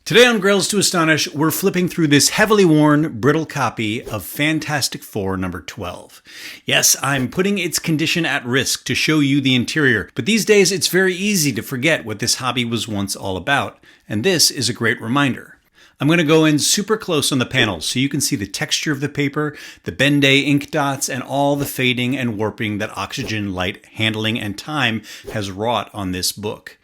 Today on Grails to Astonish, we're flipping through this heavily worn, brittle copy of Fantastic Four number 12. Yes, I'm putting its condition at risk to show you the interior, but these days it's very easy to forget what this hobby was once all about, and this is a great reminder. I'm going to go in super close on the panels so you can see the texture of the paper, the Ben-Day ink dots, and all the fading and warping that oxygen, light, handling, and time has wrought on this book.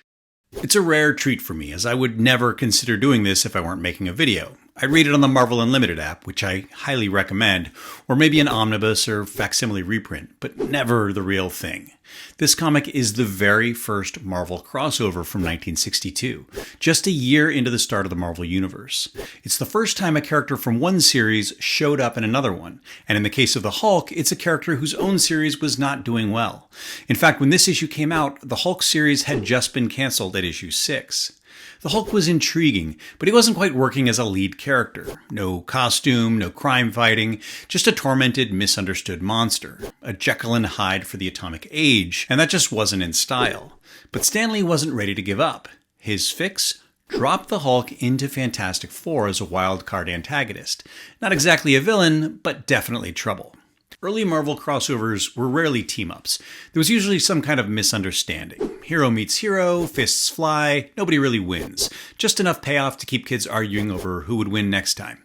It's a rare treat for me, as I would never consider doing this if I weren't making a video. I read it on the Marvel Unlimited app, which I highly recommend, or maybe an omnibus or facsimile reprint, but never the real thing. This comic is the very first Marvel crossover from 1962, just a year into the start of the Marvel Universe. It's the first time a character from one series showed up in another one, and in the case of the Hulk, it's a character whose own series was not doing well. In fact, when this issue came out, the Hulk series had just been canceled at issue 6. The Hulk was intriguing, but he wasn't quite working as a lead character. No costume, no crime fighting, just a tormented, misunderstood monster. A Jekyll and Hyde for the atomic age, and that just wasn't in style. But Stan Lee wasn't ready to give up. His fix? Drop the Hulk into Fantastic Four as a wild card antagonist. Not exactly a villain, but definitely trouble. Early Marvel crossovers were rarely team-ups. There was usually some kind of misunderstanding. Hero meets hero, fists fly, nobody really wins. Just enough payoff to keep kids arguing over who would win next time.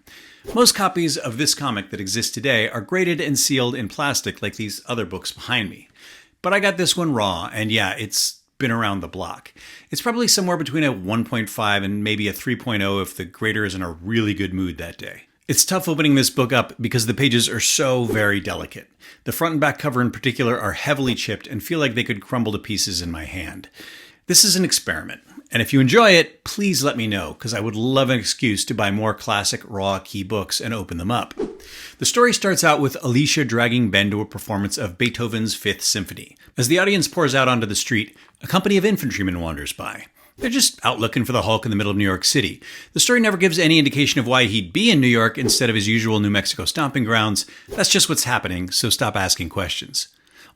Most copies of this comic that exist today are graded and sealed in plastic like these other books behind me. But I got this one raw, and yeah, it's been around the block. It's probably somewhere between a 1.5 and maybe a 3.0 if the grader is in a really good mood that day. It's tough opening this book up because the pages are so very delicate. The front and back cover in particular are heavily chipped and feel like they could crumble to pieces in my hand. This is an experiment, and if you enjoy it, please let me know, because I would love an excuse to buy more classic raw key books and open them up. The story starts out with Alicia dragging Ben to a performance of Beethoven's Fifth Symphony. As the audience pours out onto the street, a company of infantrymen wanders by. They're just out looking for the Hulk in the middle of New York City. The story never gives any indication of why he'd be in New York instead of his usual New Mexico stomping grounds. That's just what's happening, so stop asking questions.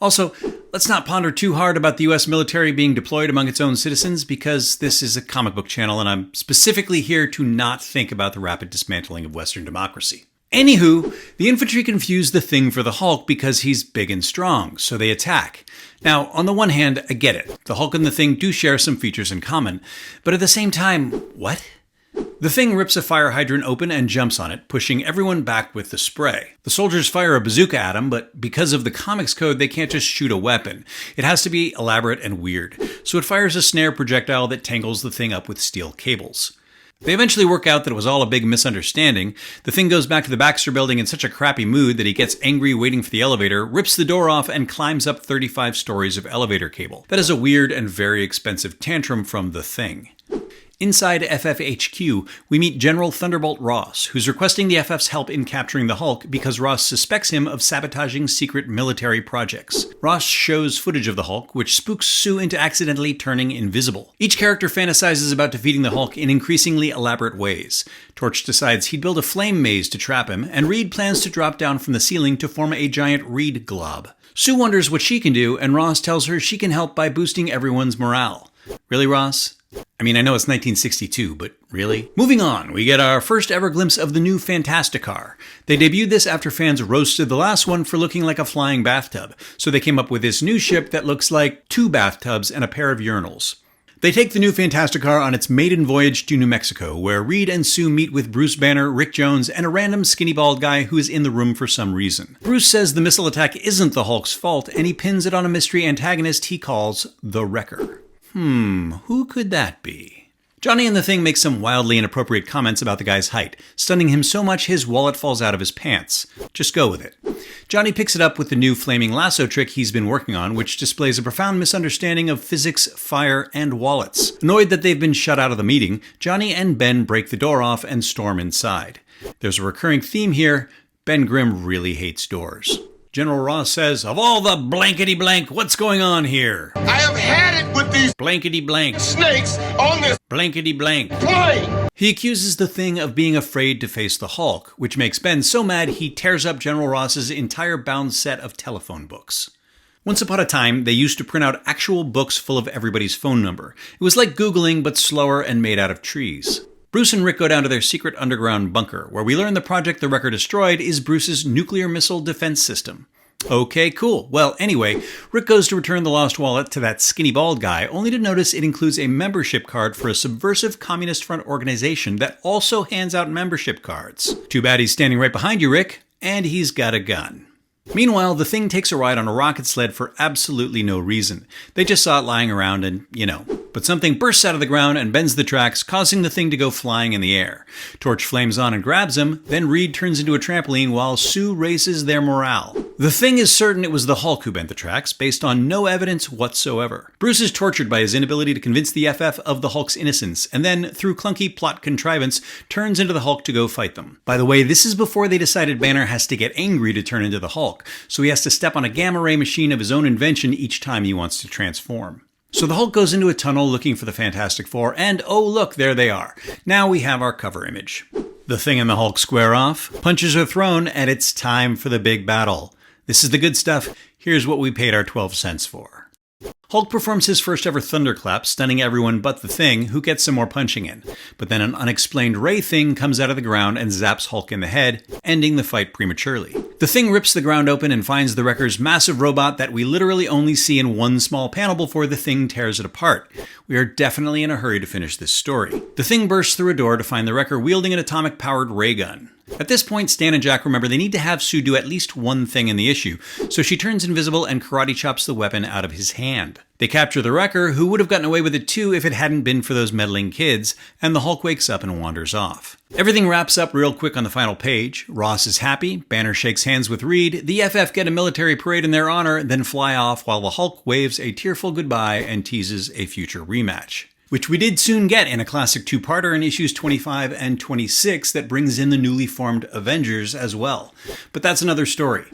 Also, let's not ponder too hard about the US military being deployed among its own citizens, because this is a comic book channel and I'm specifically here to not think about the rapid dismantling of Western democracy. Anywho, the infantry confuse the Thing for the Hulk because he's big and strong, so they attack. Now, on the one hand, I get it. The Hulk and the Thing do share some features in common, but at the same time, what? The Thing rips a fire hydrant open and jumps on it, pushing everyone back with the spray. The soldiers fire a bazooka at him, but because of the comics code, they can't just shoot a weapon. It has to be elaborate and weird, so it fires a snare projectile that tangles the Thing up with steel cables. They eventually work out that it was all a big misunderstanding. The Thing goes back to the Baxter building in such a crappy mood that he gets angry waiting for the elevator, rips the door off, and climbs up 35 stories of elevator cable. That is a weird and very expensive tantrum from the Thing. Inside FFHQ, we meet General Thunderbolt Ross, who's requesting the FF's help in capturing the Hulk because Ross suspects him of sabotaging secret military projects. Ross shows footage of the Hulk, which spooks Sue into accidentally turning invisible. Each character fantasizes about defeating the Hulk in increasingly elaborate ways. Torch decides he'd build a flame maze to trap him, and Reed plans to drop down from the ceiling to form a giant Reed glob. Sue wonders what she can do, and Ross tells her she can help by boosting everyone's morale. Really, Ross? I mean, I know it's 1962, but really? Moving on, we get our first ever glimpse of the new Fantasticar. They debuted this after fans roasted the last one for looking like a flying bathtub, so they came up with this new ship that looks like 2 bathtubs and a pair of urinals. They take the new Fantasticar on its maiden voyage to New Mexico, where Reed and Sue meet with Bruce Banner, Rick Jones, and a random skinny bald guy who is in the room for some reason. Bruce says the missile attack isn't the Hulk's fault, and he pins it on a mystery antagonist he calls the Wrecker. Who could that be? Johnny and the Thing make some wildly inappropriate comments about the guy's height, stunning him so much his wallet falls out of his pants. Just go with it. Johnny picks it up with the new flaming lasso trick he's been working on, which displays a profound misunderstanding of physics, fire, and wallets. Annoyed that they've been shut out of the meeting, Johnny and Ben break the door off and storm inside. There's a recurring theme here: Ben Grimm really hates doors. General Ross says, "Of all the blankety-blank, what's going on here? I have had it with these blankety-blank snakes on this blankety-blank plane." He accuses the Thing of being afraid to face the Hulk, which makes Ben so mad he tears up General Ross's entire bound set of telephone books. Once upon a time, they used to print out actual books full of everybody's phone number. It was like Googling, but slower and made out of trees. Bruce and Rick go down to their secret underground bunker, where we learn the project the Wrecker destroyed is Bruce's nuclear missile defense system. Okay, cool. Well, anyway, Rick goes to return the lost wallet to that skinny bald guy, only to notice it includes a membership card for a subversive Communist Front organization that also hands out membership cards. Too bad he's standing right behind you, Rick, and he's got a gun. Meanwhile, the Thing takes a ride on a rocket sled for absolutely no reason. They just saw it lying around and, But something bursts out of the ground and bends the tracks, causing the Thing to go flying in the air. Torch flames on and grabs him, then Reed turns into a trampoline while Sue raises their morale. The Thing is certain it was the Hulk who bent the tracks, based on no evidence whatsoever. Bruce is tortured by his inability to convince the FF of the Hulk's innocence, and then, through clunky plot contrivance, turns into the Hulk to go fight them. By the way, this is before they decided Banner has to get angry to turn into the Hulk, so he has to step on a gamma ray machine of his own invention each time he wants to transform. So the Hulk goes into a tunnel looking for the Fantastic Four, and oh look, there they are. Now we have our cover image. The Thing and the Hulk square off, punches are thrown, and it's time for the big battle. This is the good stuff. Here's what we paid our 12 cents for. Hulk performs his first ever thunderclap, stunning everyone but the Thing, who gets some more punching in. But then an unexplained ray thing comes out of the ground and zaps Hulk in the head, ending the fight prematurely. The Thing rips the ground open and finds the Wrecker's massive robot that we literally only see in one small panel before the Thing tears it apart. We are definitely in a hurry to finish this story. The Thing bursts through a door to find the Wrecker wielding an atomic-powered ray gun. At this point, Stan and Jack remember they need to have Sue do at least one thing in the issue, so she turns invisible and karate chops the weapon out of his hand. They capture the Wrecker, who would have gotten away with it too if it hadn't been for those meddling kids, and the Hulk wakes up and wanders off. Everything wraps up real quick on the final page. Ross is happy, Banner shakes hands with Reed, the FF get a military parade in their honor, then fly off while the Hulk waves a tearful goodbye and teases a future rematch. Which we did soon get in a classic two-parter in issues 25 and 26 that brings in the newly formed Avengers as well. But that's another story.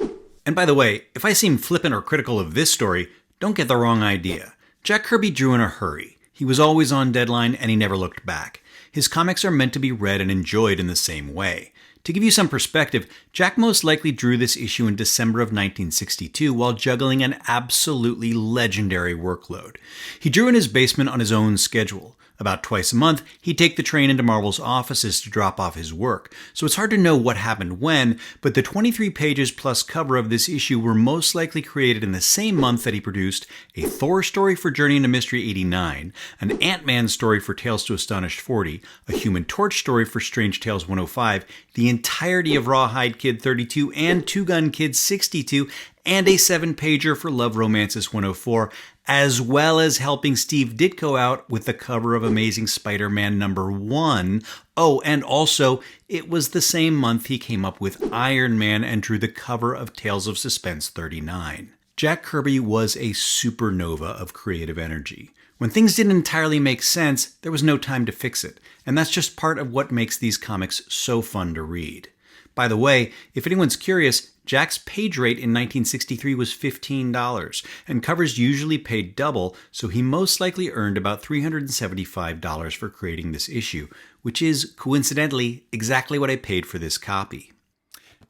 And by the way, if I seem flippant or critical of this story, don't get the wrong idea. Jack Kirby drew in a hurry. He was always on deadline and he never looked back. His comics are meant to be read and enjoyed in the same way. To give you some perspective, Jack most likely drew this issue in December of 1962 while juggling an absolutely legendary workload. He drew in his basement on his own schedule. About twice a month, he'd take the train into Marvel's offices to drop off his work, so it's hard to know what happened when, but the 23 pages plus cover of this issue were most likely created in the same month that he produced a Thor story for Journey into Mystery 89, an Ant-Man story for Tales to Astonish 40, a Human Torch story for Strange Tales 105, the entirety of Rawhide Kid 32 and Two Gun Kid 62, and a 7-pager for Love Romances 104, as well as helping Steve Ditko out with the cover of Amazing Spider-Man #1. Oh, and also, it was the same month he came up with Iron Man and drew the cover of Tales of Suspense 39. Jack Kirby was a supernova of creative energy. When things didn't entirely make sense, there was no time to fix it, and that's just part of what makes these comics so fun to read. By the way, if anyone's curious, Jack's page rate in 1963 was $15, and covers usually paid double, so he most likely earned about $375 for creating this issue, which is, coincidentally, exactly what I paid for this copy.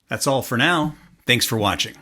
That's all for now. Thanks for watching.